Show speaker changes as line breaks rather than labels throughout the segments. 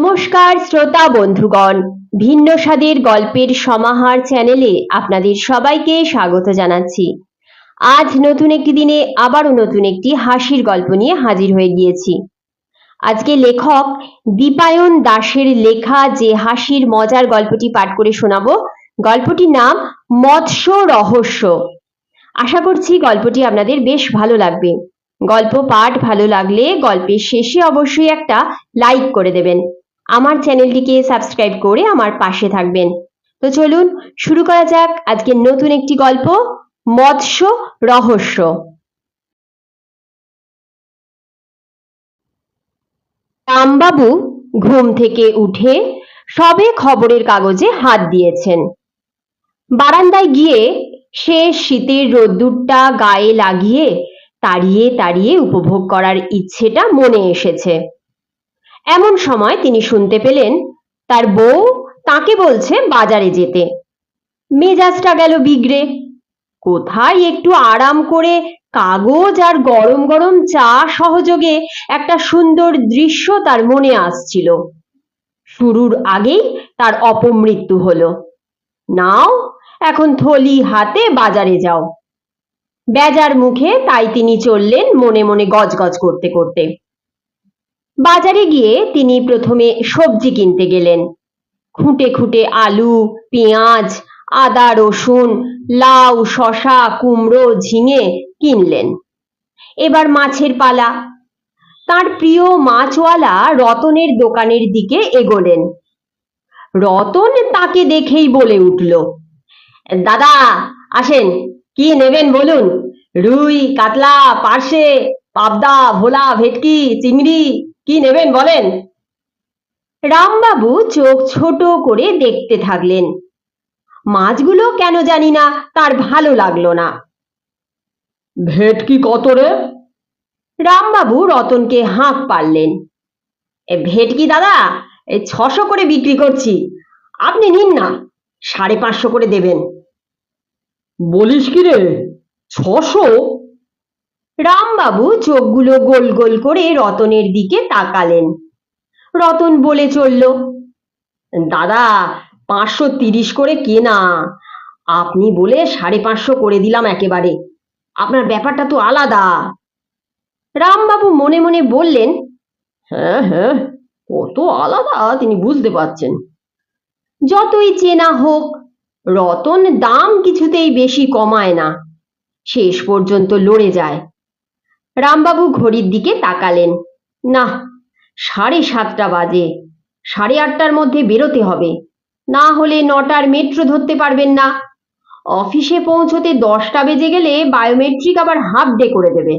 নমস্কার শ্রোতা বন্ধুগণ, ভিন্ন স্বাদের গল্পের সমাহার চ্যানেলে আপনাদের সবাইকে স্বাগত জানাচ্ছি। আজ নতুন একটি দিনে আবারও নতুন একটি হাসির গল্প নিয়ে হাজির হয়ে গিয়েছি। আজকে লেখক দীপায়ন দাশের লেখা যে হাসির মজার গল্পটি পাঠ করে শোনাবো, গল্পটির নাম মৎস্য রহস্য। আশা করছি গল্পটি আপনাদের বেশ ভালো লাগবে। গল্প পাঠ ভালো লাগলে গল্পের শেষে অবশ্যই একটা লাইক করে দেবেন। আমার চ্যানেলটিকে সাবস্ক্রাইব করে আমার পাশে থাকবেন। তো চলুন শুরু করা যাক আজকের নতুন একটি গল্প, মৎস্য রহস্য। রামবাবু ঘুম থেকে উঠে সবে খবরের কাগজে হাত দিয়েছেন। বারান্দায় গিয়ে সে শীতের রোদ্দুরটা গায়ে লাগিয়ে তাড়িয়ে তাড়িয়ে উপভোগ করার ইচ্ছেটা মনে এসেছে। এমন সময় তিনি শুনতে পেলেন তার বউ তাকে বলছে বাজারে যেতে। মেজাজটা গেল বিগড়ে। কোথায় একটু আরাম করে কাগজ আর গরম গরম চা সহযোগে একটা সুন্দর দৃশ্য তার মনে আসছিল। শুরুর আগেই তার অপমৃত্যু হলো। নাও এখন থলি হাতে বাজারে যাও। বেজার মুখে তাই তিনি চললেন মনে মনে গজগজ করতে করতে। বাজারে গিয়ে তিনি প্রথমে সবজি কিনতে গেলেন। খুঁটে খুঁটে আলু, পেঁয়াজ, আদা, রসুন, লাউ, শসা, কুমড়ো, ঝিঙে কিনলেন। এবার মাছের পালা। তার প্রিয় মাছওয়ালা রতনের দোকানের দিকে এগোলেন। রতন তাকে দেখেই বলে উঠল, দাদা আসেন, কি নেবেন বলুন? রুই, কাতলা, পার্শে, পাবদা, ভোলা, ভেটকি, চিংড়ি, কি নেবেন বলেন? রামবাবু চোখ ছোট করে দেখতে থাকলেন। মাছগুলো কেন জানি না তার ভালো লাগলো না।
ভেটকি কত রে?
রামবাবু রতনকে হাঁক পারলেন। ভেটকি দাদা 600 করে বিক্রি করছি, আপনি নিন না, 550 করে দেবেন।
বলিস কি রে, 600?
রামবাবু চোখগুলো গোল গোল করে রতনের দিকে তাকালেন। রতন বলে চলল, দাদা 530 করে কেনা, আপনি বলে 550 করে দিলাম একেবারে। আপনার ব্যাপারটা তো আলাদা। রামবাবু মনে মনে বললেন,
হ্যাঁ হ্যাঁ, কত আলাদা তিনি বুঝতে পারছেন।
যতই চেনা হোক, রতন দাম কিছুতেই বেশি কমায় না, শেষ পর্যন্ত লড়ে যায়। রামবাবু ঘড়ির দিকে তাকালেন। না, 7:30 বাজে, 8:30টার মধ্যে বেরোতে হবে, না হলে 9টার মেট্রো ধরতে পারবেন না। অফিসে পৌঁছতে 10টা বেজে গেলে বায়োমেট্রিক আবার হাফ ডে করে দেবে।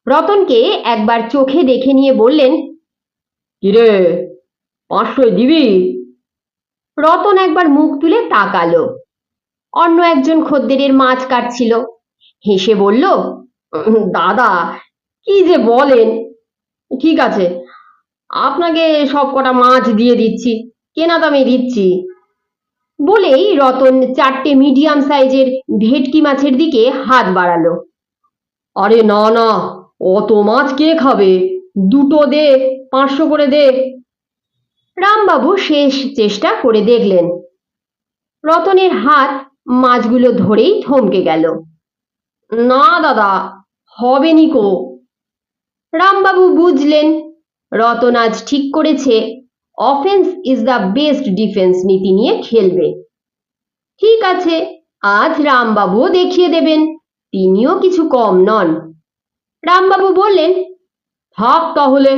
রতনকে একবার চোখে দেখে নিয়ে বললেন,
কিরে 500 দিবি?
রতন একবার মুখ তুলে তাকালো। অন্য একজন খদ্দেরের মাছ কাটছিল। হেসে বলল,
দাদা কি যে বলেন, ঠিক আছে, আপনাকে সব কটা মাছ দিয়ে দিচ্ছি, কেনা দামে দিচ্ছি।
বলেই রতন 4টে মিডিয়াম সাইজের ভেটকি মাছের দিকে হাত বাড়ালো।
আরে না না, অত মাছ কে খাবে? দুটো দে, 500 করে দে।
রামবাবু শেষ চেষ্টা করে দেখলেন। রতনের হাত মাছগুলো ধরেই থমকে গেল।
না দাদা, হবে নিকো।
রামবাবু বুঝলেন রতন আজ ঠিক করেছে offence is the best defence নীতি নিয়ে খেলবে। ঠিক আছে, আজ রামবাবুও দেখিয়ে দেবেন তিনিও কিছু কম নন। রামবাবু বললেন,
থাক তাহলে,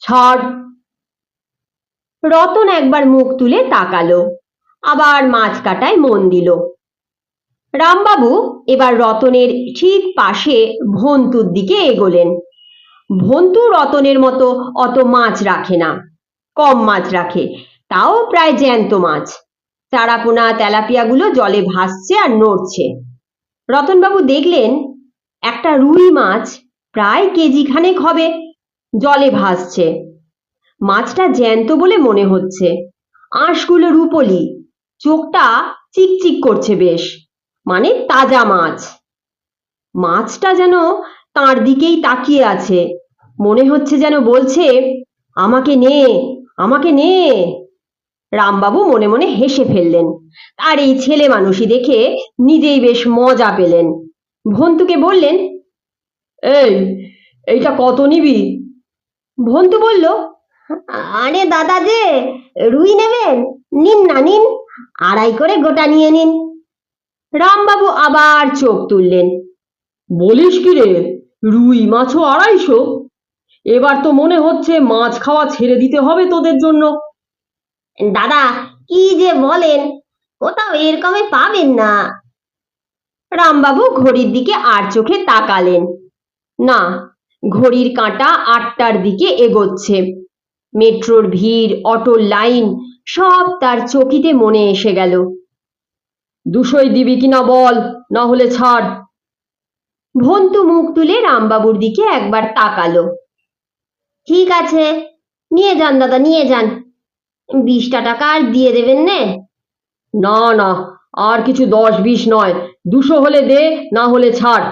ছাড়।
রতন একবার মুখ তুলে তাকালো, আবার মাছ কাটায় মন দিল। রামবাবু এবার রতনের ঠিক পাশে ভন্তুর দিকে এগোলেন। ভন্তু রতনের মতো অত মাছ রাখে না, কম মাছ রাখে, তাও প্রায় জ্যান্ত মাছ। চারাপোনা তেলাপিয়াগুলো জলে ভাসছে আর নড়ছে। রতনবাবু দেখলেন একটা রুই মাছ প্রায় কেজি খানেক হবে, জলে ভাসছে। মাছটা জ্যান্ত বলে মনে হচ্ছে, আঁশগুলো রুপোলি, চোখটা চিকচিক করছে বেশ, মানে তাজা মাছ। মাছটা যেন তার দিকেই তাকিয়ে আছে, মনে হচ্ছে যেন বলছে, আমাকে নে,
আমাকে নে।
রামবাবু মনে মনে হেসে ফেললেন। আর এই ছেলে মানুষই দেখে নিজেই বেশ মজা পেলেন। ভন্তুকে বললেন,
এই এইটা কত নিবি?
ভন্তু বলল, আরে দাদা যে, রুই নেবেন? নিন না নিন, আড়াই করে গোটা নিয়ে নিন। রামবাবু আবার চোখ তুললেন।
বলিস কি রে, রুই মাছও 250? এবার তো মনে হচ্ছে মাছ খাওয়া ছেড়ে দিতে হবে তোদের জন্য।
দাদা কি যে বলেন, কোথাও এরকমে পাবেন না। রামবাবু ঘড়ির দিকে আর চোখে তাকালেন না। ঘড়ির কাঁটা 8টার দিকে এগোচ্ছে। মেট্রোর ভিড়, অটোর লাইন সব তার চকিতে মনে এসে গেল।
200 দিবি কিনা বল, না হলে ছাড়।
ভন্তু মুখ তুলে রামবাবুর দিকে একবার তাকালো। ঠিক আছে, নিয়ে যান দাদা, নিয়ে যান। 20টা টাকা আর দিয়ে দেবেন নে?
না না, আর কিছু 10-20 নয়, 200 হলে দে, না হলে ছাড়।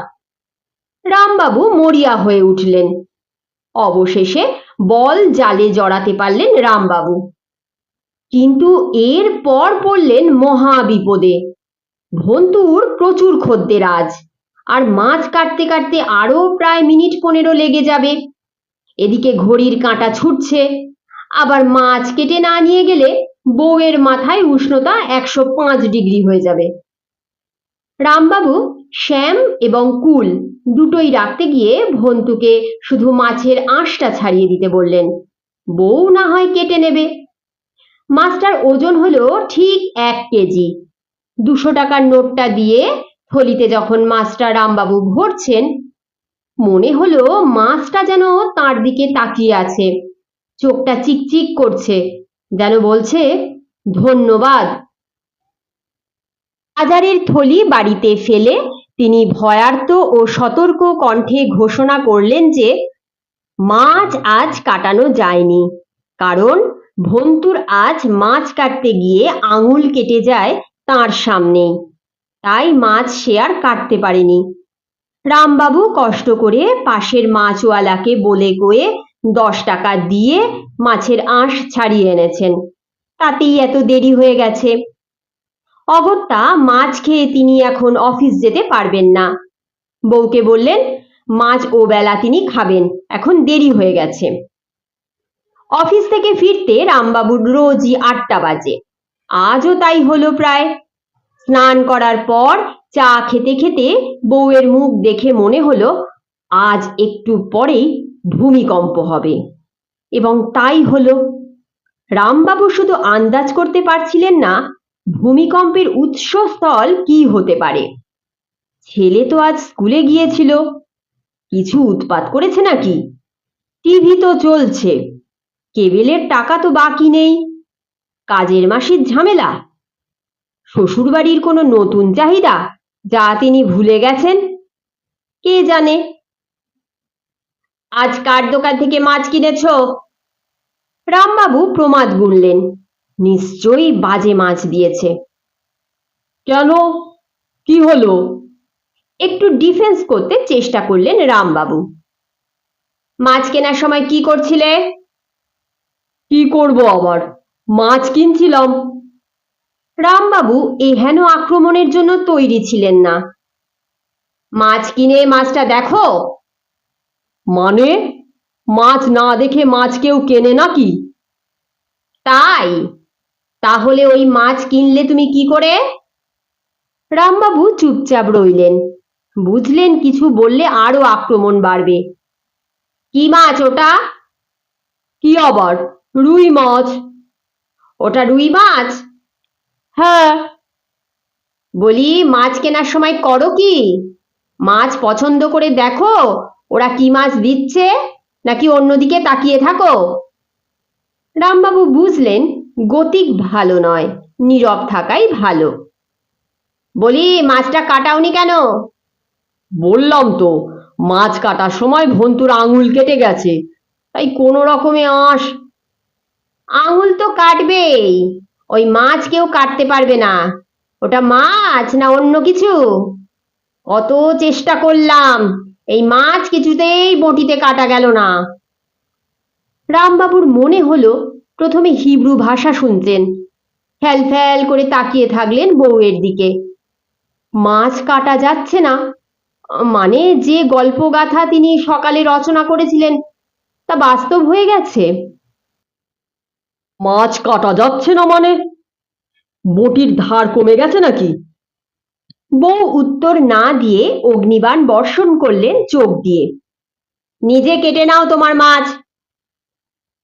রামবাবু মরিয়া হয়ে উঠলেন। অবশেষে বল জালে জড়াতে পারলেন রামবাবু। কিন্তু এর পর পড়লেন মহা বিপদে। ভন্তুর প্রচুর খদ্দের আজ, আর মাছ কাটতে কাটতে আরো প্রায় মিনিট 15 লেগে যাবে। এদিকে ঘড়ির কাঁটা ছুটছে, আবার মাছ কেটে না নিয়ে গেলে বউয়ের মাথায় উষ্ণতা 105 ডিগ্রি হয়ে যাবে। রামবাবু শ্যাম এবং কুল দুটোই রাখতে গিয়ে ভন্তুকে শুধু মাছের আঁশটা ছাড়িয়ে দিতে বললেন। বউ না হয় কেটে নেবে। মাছটার ওজন হলো ঠিক 1 কেজি। 200 টাকার নোটটা দিয়ে থলিতে যখন মাছটা রামবাবু ভরছেন, মনে হলো মাছটা যেন তার দিকে তাকিয়ে আছে, চোখটা চিকচিক করছে, যেন বলছে ধন্যবাদ। বাজারের থলি বাড়িতে ফেলে তিনি ভয়ার্ত ও সতর্ক কণ্ঠে ঘোষণা করলেন যে মাছ আজ কাটানো যায়নি, কারণ ভন্তুর আজ মাছ কাটতে গিয়ে আঙুল কেটে যায় তার সামনেই, তাই মাছ সে আর কাটতে পারেনি। রামবাবু কষ্ট করে পাশের মাছওয়ালাকে বলে কয়ে 10 টাকা দিয়ে মাছের আঁশ ছাড়িয়ে এনেছেন, তাতেই এত দেরি হয়ে গেছে। অগত্যা মাছ খেয়ে তিনি এখন অফিস যেতে পারবেন না। বউকে বললেন মাছ ও বেলা তিনি খাবেন, এখন দেরি হয়ে গেছে। অফিস থেকে ফিরতে রামবাবুর রোজই 8টা বাজে। আজও তাই হলো প্রায়। স্নান করার পর চা খেতে খেতে বউয়ের মুখ দেখে মনে হলো আজ একটু পরেই ভূমিকম্প হবে, এবং তাই হলো। রামবাবু শুধু আন্দাজ করতে পারছিলেন না ভূমিকম্পের উৎসস্থল কি হতে পারে। ছেলে তো আজ স্কুলে গিয়েছিল, কিছু উৎপাত করেছে নাকি? টিভি তো চলছে, কেবেলের টাকা তো বাকি নেই, কাজের মাসির ঝামেলা, শ্বশুরবাড়ির কোনো নতুন চাহিদা যা তিনি ভুলে গেছেন, কে জানে। আজ কার দোকান থেকে মাছ কিনেছ? রামবাবু প্রমাদ গুনলেন, নিশ্চয়ই বাজে মাছ দিয়েছে।
কেন, কি হলো?
একটু ডিফেন্স করতে চেষ্টা করলেন রামবাবু। মাছ কেনার সময় কি করছিলে?
কি করব আবার, মাছ কিনছিলাম।
রামবাবু এহেন আক্রমণের জন্য তৈরি ছিলেন না। মাছ কিনে মাছটা দেখো।
মানে, মাছ না দেখে মাছ কেউ কেনে নাকি?
তাই? তাহলে ওই মাছ কিনলে তুমি কি করে? রামবাবু চুপচাপ রইলেন। বুঝলেন কিছু বললে আরো আক্রমণ বাড়বে। কি মাছ ওটা?
কি আবার, রুই মাছ।
ওটা রুই মাছ?
হ্যাঁ।
বলি মাছ কেনার সময় করো কি? মাছ পছন্দ করে দেখো ওরা কি মাছ দিচ্ছে, নাকি অন্যদিকে তাকিয়ে থাকো? রামবাবু বুঝলেন গতিক ভালো নয়, নীরব থাকাই ভালো। বলি মাছটা কাটাওনি কেন?
বললাম তো, মাছ কাটার সময় ভন্তুর আঙুল কেটে গেছে, তাই কোনো রকমে আঁশ।
আঙুল তো কাটবেই, ওই মাছ কেউ কাটতে পারবে না। ওটা মাছ না অন্য কিছু? কত চেষ্টা করলাম, এই মাছ কিছুতেই বটিতে কাটা গেল না। রামবাবুর মনে হলো প্রথমে হিব্রু ভাষা শুনতেন, ফ্যাল ফ্যাল করে তাকিয়ে থাকলেন বউয়ের দিকে। মাছ কাটা যাচ্ছে না, মানে যে গল্পগাথা তিনি সকালে রচনা করেছিলেন তা বাস্তব হয়ে গেছে।
মাছ কাটা যাচ্ছে না মানে? বটির ধার কমে গেছে নাকি?
বউ উত্তর না দিয়ে অগ্নিবাণ বর্ষণ করলেন চোখ দিয়ে। নিজে কেটে নাও তোমার মাছ।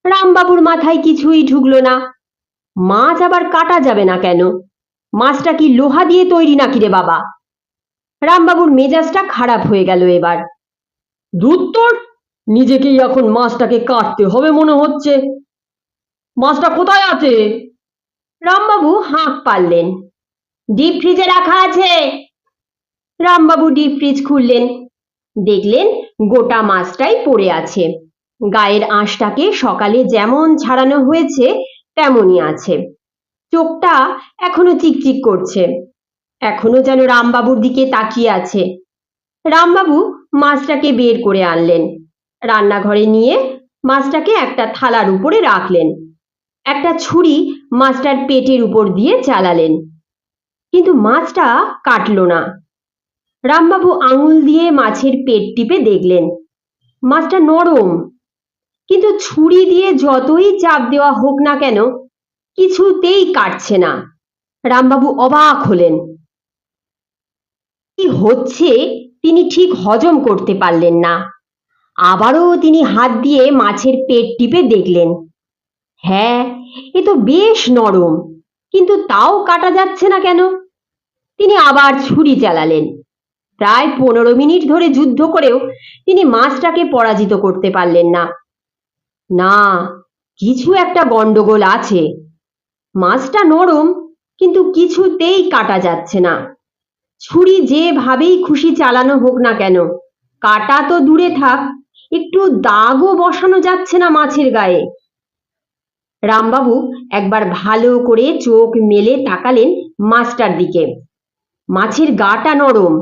রামবাবুর মাথায় কিছুই ঢুকলো না। মাছ আবার কাটা যাবে না কেন? মাছটা কি লোহা দিয়ে তৈরি নাকি রে বাবা? রামবাবুর মেজাজটা খারাপ হয়ে গেল এবার।
ধুত্তর, নিজেকেই এখন মাছটাকে কাটতে হবে মনে হচ্ছে। মাছটা কোথায় আছে?
রামবাবু হাঁক পারলেন। ডিপ ফ্রিজে রাখা আছে। রামবাবু ডিপ ফ্রিজ খুললেন, দেখলেন গোটা মাছটাই পড়ে আছে। গায়ের আঁশটাকে সকালে যেমন ছাড়ানো হয়েছে তেমনই আছে। চোখটা এখনো চিকচিক করছে, এখনো যেন রামবাবুর দিকে তাকিয়ে আছে। রামবাবু মাছটাকে বের করে আনলেন, রান্নাঘরে নিয়ে মাছটাকে একটা থালার উপরে রাখলেন। একটা ছুরি মাছটার পেটের উপর দিয়ে চালালেন, কিন্তু মাছটা কাটলো না। রামবাবু আঙুল দিয়ে মাছের পেট টিপে দেখলেন মাছটা নরম, কিন্তু ছুরি দিয়ে যতই চাপ দেওয়া হোক না কেন কিছুতেই কাটছে না। রামবাবু অবাক হলেন। কি হচ্ছে তিনি ঠিক হজম করতে পারলেন না। আবারও তিনি হাত দিয়ে মাছের পেট টিপে দেখলেন, হ্যাঁ, এ তো বেশ নরম, কিন্তু তাও কাটা যাচ্ছে না কেন? তিনি আবার ছুরি চালালেন। প্রায় 15 মিনিট ধরে যুদ্ধ করেও তিনি মাছটাকে পরাজিত করতে পারলেন না। না, কিছু একটা গন্ডগোল আছে। মাছটা নরম, কিন্তু কিছুতেই কাটা যাচ্ছে না। ছুরি যেভাবেই খুশি চালানো হোক না কেন কাটা তো দূরে থাক, একটু দাগও বসানো যাচ্ছে না মাছের গায়ে। রামবাবু একবার ভালো করে চোখ মেলে তাকালেন মাছটার দিকে। মাছের গাটা নরম,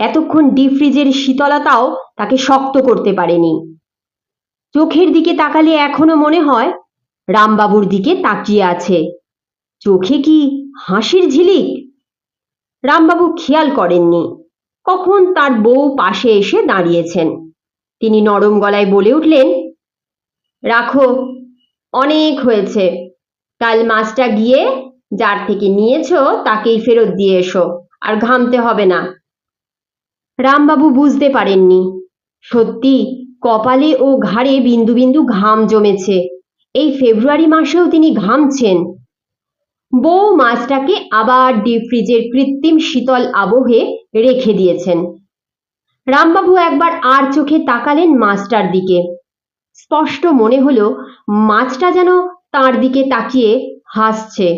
এতক্ষণ ডিপ ফ্রিজের শীতলতাও তাকে শক্ত করতে পারেনি। চোখের দিকে তাকালে এখনো মনে হয় রামবাবুর দিকে তাকিয়ে আছে। চোখে কি হাসির ঝিলিক? রামবাবু খেয়াল করেননি কখন তার বউ পাশে এসে দাঁড়িয়েছেন। তিনি নরম গলায় বলে উঠলেন, রাখো, অনেক হয়েছে। কাল মাছটা গিয়ে যার থেকে নিয়েছো তাকেই ফেরত দিয়ে এসো, আর ঘামতে হবে না। রামবাবু বুঝতে পারেননি, সত্যি কপালে ও ঘাড়ে বিন্দু বিন্দু ঘাম জমেছে। এই ফেব্রুয়ারি মাসেও তিনি ঘামছেন। বউ মাছটাকে আবার ডিপ ফ্রিজের কৃত্রিম শীতল আবহে রেখে দিয়েছেন। রামবাবু একবার আর চোখে তাকালেন মাছটার দিকে। স্পষ্ট মনে হলো মাছটা যেন তার দিকে তাকিয়ে হাসছে।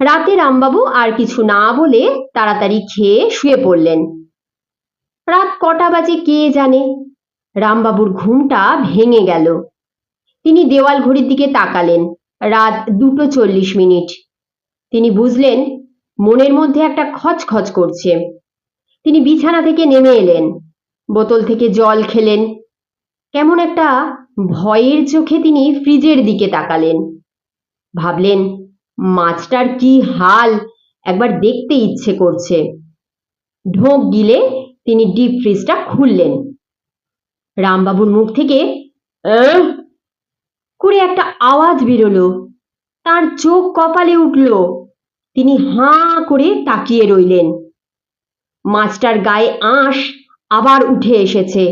রাতে রামবাবু আর কিছু না বলে তাড়াতাড়ি খেয়ে শুয়ে পড়লেন। রাত কটা বাজে কে জানে। রামবাবুর ঘুমটা ভেঙে গেল। তিনি দেওয়াল ঘড়ির দিকে তাকালেন, রাত 2:40। তিনি বুঝলেন মনের মধ্যে একটা খচখচ করছে। তিনি বিছানা থেকে নেমে এলেন, বোতল থেকে জল খেলেন। কেমন একটা ভয়ের চোখে তিনি ফ্রিজের দিকে তাকালেন। ভাবলেন, মাছটার কি হাল একবার দেখতে ইচ্ছে করছে। ঢোক গিলে তিনি ডিপ ফ্রিজটা খুললেন। রামবাবুর মুখ থেকে করে একটা আওয়াজ বেরোলো। তার চোখ কপালে উঠল। তিনি হাঁ করে তাকিয়ে রইলেন। মাছটার গায়ে আঁশ আবার উঠে এসেছে।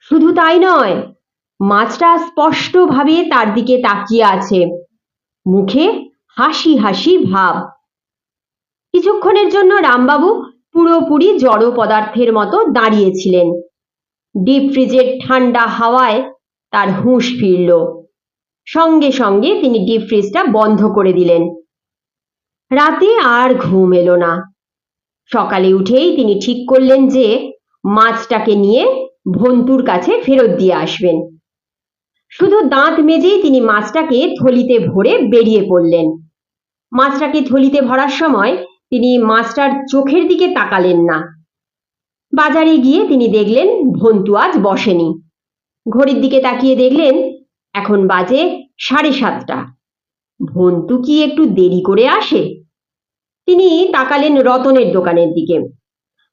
শুধু তাই নয়, মাছটা স্পষ্টভাবে তার দিকে তাকিয়ে আছে, মুখে হাসি হাসি ভাব। কিছুক্ষণের জন্য রামবাবু পুরোপুরি জড় পদার্থের মতো দাঁড়িয়েছিলেন। ডিপ ফ্রিজের ঠান্ডা হাওয়ায় তার হুঁশ ফিরল। সঙ্গে সঙ্গে তিনি ডিপ ফ্রিজটা বন্ধ করে দিলেন। রাতে আর ঘুম এলো না। সকালে উঠেই তিনি ঠিক করলেন যে মাছটাকে নিয়ে ভন্তুর কাছে ফেরত দিয়ে আসবেন। শুধু দাঁত মেজেই তিনি মাছটাকে থলিতে ভরে বেরিয়ে পড়লেন। মাছটাকে থলিতে ভরার সময় তিনি মাছটার চোখের দিকে তাকালেন না। বাজারে গিয়ে তিনি দেখলেন ভন্তু আজ বসেনি। ঘড়ির দিকে তাকিয়ে দেখলেন এখন বাজে 7:30। ভন্তু কি একটু দেরি করে আসে? তিনি তাকালেন রতনের দোকানের দিকে।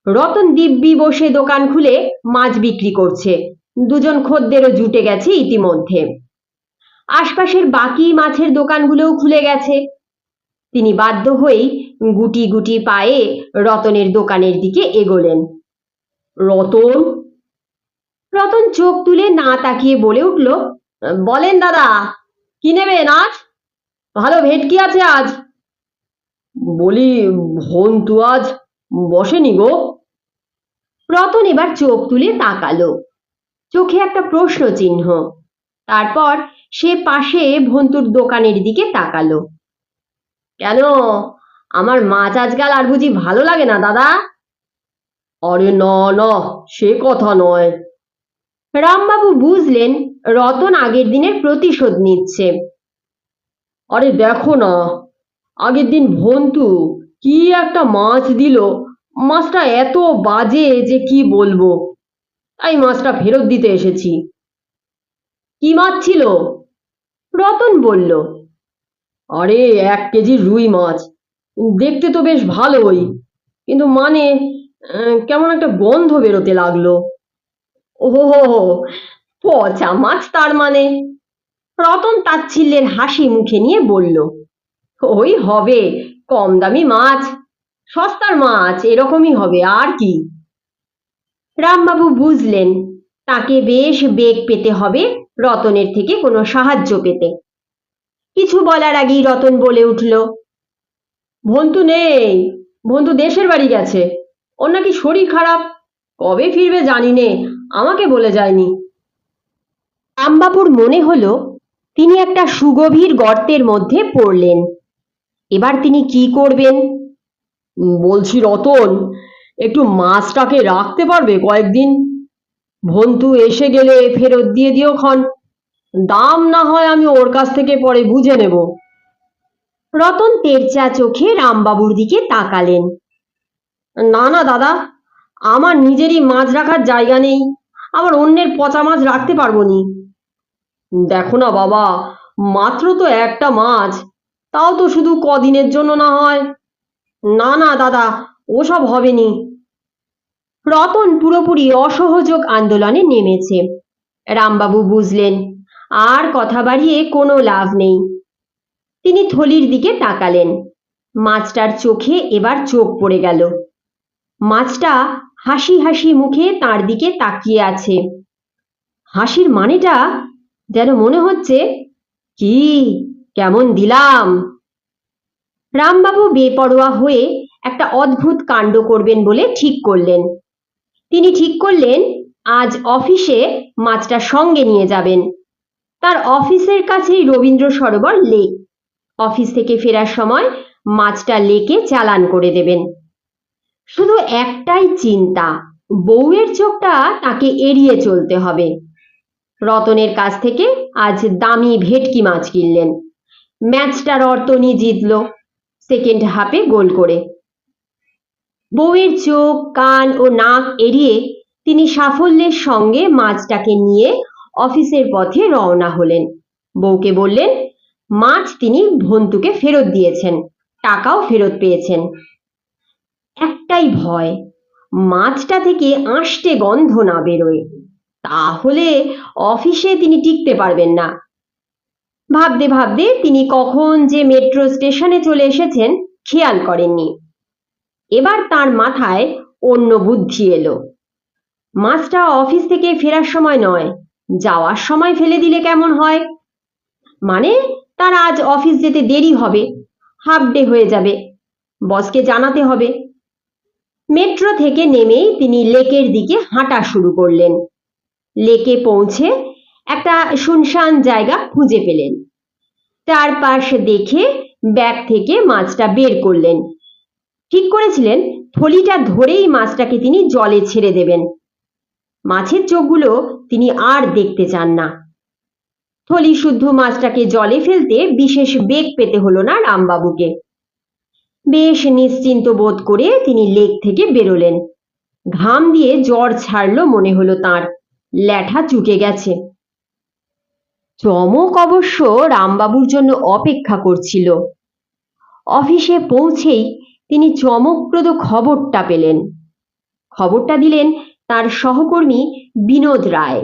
রতন দিব্যি বসে দোকান খুলে মাছ বিক্রি করছে। দুজন খদ্দেরও জুটে গেছে ইতিমধ্যে। আশপাশের বাকি মাছের দোকানগুলোও খুলে গেছে। তিনি বাধ্য হয়েই গুটি গুটি পায়ে রতনের দোকানের দিকে এগোলেন।
রতন,
রতন চোখ তুলে না তাকিয়ে বলে উঠল,
বলেন দাদা, কি নেবেন আজ? ভালো ভেটকি আছে আজ। বলি, ভন্তু আজ বসেনি গো?
রতন এবার চোখ তুলে তাকালো, চোখে একটা প্রশ্ন চিহ্ন। তারপর সে পাশে ভন্তুর দোকানের দিকে তাকালো।
কেন, আমার মাছ আজকাল আর বুঝি ভালো লাগে না দাদা? আরে না না, সে কথা নয়।
রামবাবু বুঝলেন রতন আগের দিনের প্রতিশোধ নিচ্ছে।
আরে দেখো না, আগের দিন ভন্তু কি একটা মাছ দিল, মাছটা এত বাজে যে কি বলবো, তাই মাছটা ফেরত দিতে এসেছি।
কি মাছ ছিল? রতন বলল,
আরে 1 কেজি রুই মাছ। দেখতে তো বেশ ভালোই, কিন্তু মানে কেমন একটা গন্ধ বেরোতে লাগলো।
ওহো, পচা মাছ তার মানে? রতন তাচ্ছিল্যের হাসি মুখে নিয়ে বলল, ওই হবে, কম দামি মাছ, সস্তার মাছ, এরকমই হবে আর কি। রামবাবু বুঝলেন তাকে বেশ বেগ পেতে হবে রতনের থেকে কোনো সাহায্য পেতে। কিছু বলার আগেই রতন বলে উঠল,
ভন্তু নেই, ভন্তু দেশের বাড়ি গেছে। ওর নাকি শরীর খারাপ, কবে ফিরবে জানি নে, আমাকে বলে যায়নি।
রামবাবুর মনে হলো তিনি একটা সুগভীর গর্তের মধ্যে পড়লেন। এবার তিনি কি করবেন?
বলছি রতন, একটু মাছটাকে রাখতে পারবে কয়েকদিন? ভন্তু এসে গেলে ফেরত দিয়ে দিও ক্ষণ। দাম না হয় আমি ওর কাছ থেকে পরে বুঝে নেব।
রতন তেরচা চোখে রামবাবুর দিকে তাকালেন।
না না দাদা, আমার নিজেরই মাছ রাখার জায়গা নেই, আবার অন্যের পচা মাছ রাখতে পারবো নি। দেখো না বাবা, মাত্র তো একটা মাছ, তাও তো শুধু কদিনের জন্য না হয়। না না দাদা, ওসব হবে নি।
রতন পুরোপুরি অসহযোগ আন্দোলনে নেমেছে। রামবাবু বুঝলেন আর কথা বাড়িয়ে কোনো লাভ নেই। তিনি থলির দিকে তাকালেন। মাছটার চোখে এবার চোখ পড়ে গেল। মাছটা হাসি হাসি মুখে তার দিকে তাকিয়ে আছে। হাসির মানেটা যেন মনে হচ্ছে, কি কেমন দিলাম। রামবাবু বেপরোয়া হয়ে একটা অদ্ভুত কাণ্ড করবেন বলে ঠিক করলেন। তিনি ঠিক করলেন আজ অফিসে মাছটা সঙ্গে নিয়ে যাবেন। তার অফিসের কাছেই রবীন্দ্র সরোবর লেক। অফিস থেকে ফেরার সময় মাছটা লেকে চালান করে দেবেন। শুধু একটাই চিন্তা, বউয়ের চোখটা তাকে এড়িয়ে চলতে হবে। রতনের কাছ থেকে আজ দামি ভেটকি মাছ কিনলেন। ম্যাচটা রতনই জিতল সেকেন্ড হাফে গোল করে। বউয়ের চোখ, কান ও নাক এড়িয়ে তিনি সাফল্যের সঙ্গে মাছটাকে নিয়ে অফিসের পথে রওনা হলেন। বউকে বললেন মাছ তিনি ভন্তুকে ফেরত দিয়েছেন, টাকাও ফেরত পেয়েছেন। একটাই ভয়, মাছটা থেকে আষ্টে গন্ধ না বেরোয়, তাহলে অফিসে তিনি টিকতে পারবেন না। ভাবতে ভাবতে তিনি কখন যে মেট্রো স্টেশনে চলে এসেছেন খেয়াল করেননি। এবার তার মাথায় অন্য বুদ্ধি এলো। মাছটা অফিস থেকে ফেরার সময় নয়, যাওয়ার সময় ফেলে দিলে কেমন হয়? মানে তার আজ অফিস যেতে দেরি হবে, হাফ ডে হয়ে যাবে, বসকে জানাতে হবে। মেট্রো থেকে নেমেই তিনি লেকের দিকে হাঁটা শুরু করলেন। লেকে পৌঁছে একটা শুনশান জায়গা খুঁজে পেলেন। চারপাশ দেখে ব্যাগ থেকে মাছটা বের করলেন। ঠিক করেছিলেন থলিটা ধরেই মাছটাকে তিনি জলে ছেড়ে দেবেন। মাছের চোখগুলো তিনি আর দেখতে চান না। থলি শুদ্ধ মাছটাকে জলে ফেলতে বিশেষ বেগ পেতে হলো না রামবাবুকে। বেশ নিশ্চিন্ত বোধ করে তিনি লেক থেকে বেরোলেন। ঘাম দিয়ে জ্বর ছাড়লো মনে হলো তাঁর, ল্যাঠা চুকে গেছে। চমক অবশ্য রামবাবুর জন্য অপেক্ষা করছিল। অফিসে পৌঁছেই তিনি চমকপ্রদ খবরটা পেলেন। খবরটা দিলেন তার সহকর্মী বিনোদ রায়।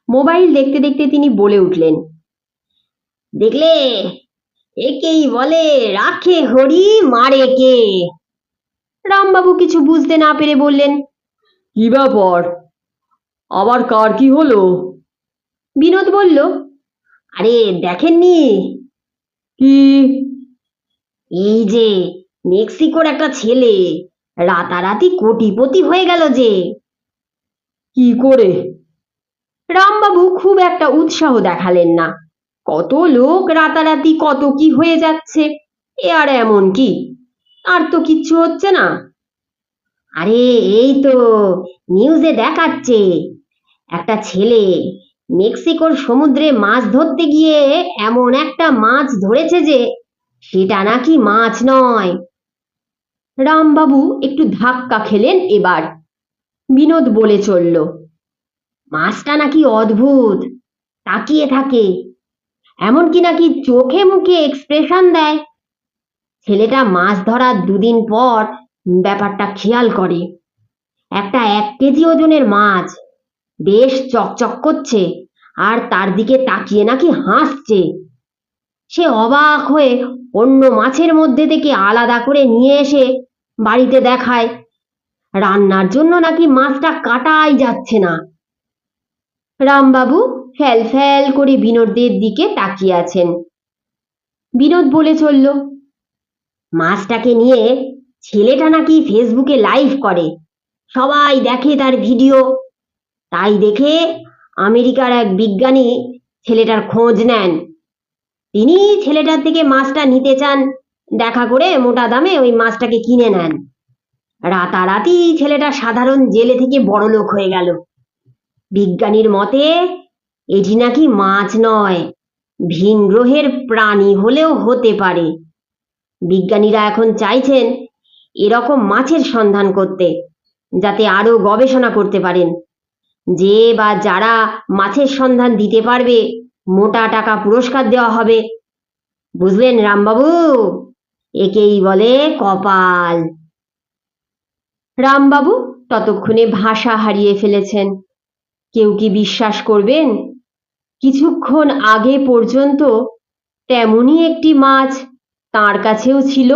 মোবাইল দেখতে দেখতে তিনি বলে উঠলেন, দেখলে, একেই বলে রাখে হরি মারে কে। রামবাবু কিছু বুঝতে না পেরে বললেন,
কি ব্যাপার, আবার কার কি হলো?
বিনোদ বলল, আরে দেখেননি?
কি?
এই যে মেক্সিকোর একটা ছেলে রাতারাতি কোটিপতি হয়ে গেল যে।
কি করে?
রামবাবু খুব একটা উৎসাহ দেখালেন না। কত লোক রাতারাতি কত কি হয়ে যাচ্ছে, এ আর এমন কি, আর তো কিচ্ছু হচ্ছে না। আরে এই তো নিউজে দেখাচ্ছে, একটা ছেলে মেক্সিকোর সমুদ্রে মাছ ধরতে গিয়ে এমন একটা মাছ ধরেছে যে সেটা নাকি মাছ নয়। রামবাবু একটু ধাক্কা খেলেন এবার। বিনোদ বলে চলল, মাছটা নাকি অদ্ভুত, তাকিয়ে থাকে, এমনকি নাকি চোখে মুখে এক্সপ্রেশন দেয়। ছেলেটা মাছ ধরার দুদিন পর ব্যাপারটা খেয়াল করে। একটা 1 কেজি ওজনের মাছ বেশ চকচক করছে আর তার দিকে তাকিয়ে নাকি হাসছে। সে অবাক হয়ে অন্য মাছের মধ্যে থেকে আলাদা করে নিয়ে এসে বাড়িতে দেখায়। রান্নার জন্য নাকি মাছটা কাটাই যাচ্ছে না। রামবাবু ফ্যাল ফ্যাল করে বিনোদের দিকে তাকিয়ে আছেন। বিনোদ বলে চলল, মাছটাকে নিয়ে ছেলেটা নাকি ফেসবুকে লাইভ করে, সবাই দেখে তার ভিডিও। তাই দেখে আমেরিকার এক বিজ্ঞানী ছেলেটার খোঁজ নেন। তিনি ছেলেটার থেকে মাছটা নিতে চান, দেখা করে মোটা দামে ওই মাছটাকে কিনে নেন। রাতারাতি ছেলেটা সাধারণ জেলে থেকে বড়লোক হয়ে গেল। বিজ্ঞানীর মতে এটি নাকি মাছ নয়, ভিন গ্রহের প্রাণী হলেও হতে পারে। বিজ্ঞানীরা এখন চাইছেন এরকম মাছের সন্ধান করতে, যাতে আরো গবেষণা করতে পারেন। যে বা যারা মাছের সন্ধান দিতে পারবে মোটা টাকা পুরস্কার দেওয়া হবে। বুঝলেন রামবাবু, একেই বলে কপাল। রামবাবু ততক্ষণে ভাষা হারিয়ে ফেলেছেন। কেউ কি বিশ্বাস করবেন, কিছুক্ষণ আগে পর্যন্ত তেমনই একটি মাছ তার কাছেও ছিল।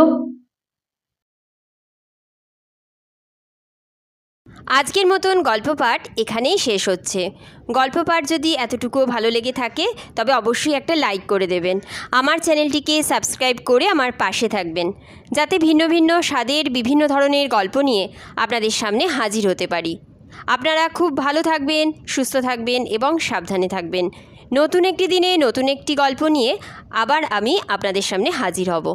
আজকের মতন গল্প পাঠ এখানেই শেষ হচ্ছে। গল্প পাঠ যদি এতটুকুও ভালো লেগে থাকে তবে অবশ্যই একটা লাইক করে দেবেন। আমার চ্যানেলটিকে সাবস্ক্রাইব করে আমার পাশে থাকবেন, যাতে ভিন্ন ভিন্ন স্বাদের বিভিন্ন ধরনের গল্প নিয়ে আপনাদের সামনে হাজির হতে পারি। আপনারা খুব ভালো থাকবেন, সুস্থ থাকবেন এবং সাবধানে থাকবেন। নতুন একটি দিনে নতুন একটি গল্প নিয়ে আবার আমি আপনাদের সামনে হাজির হব।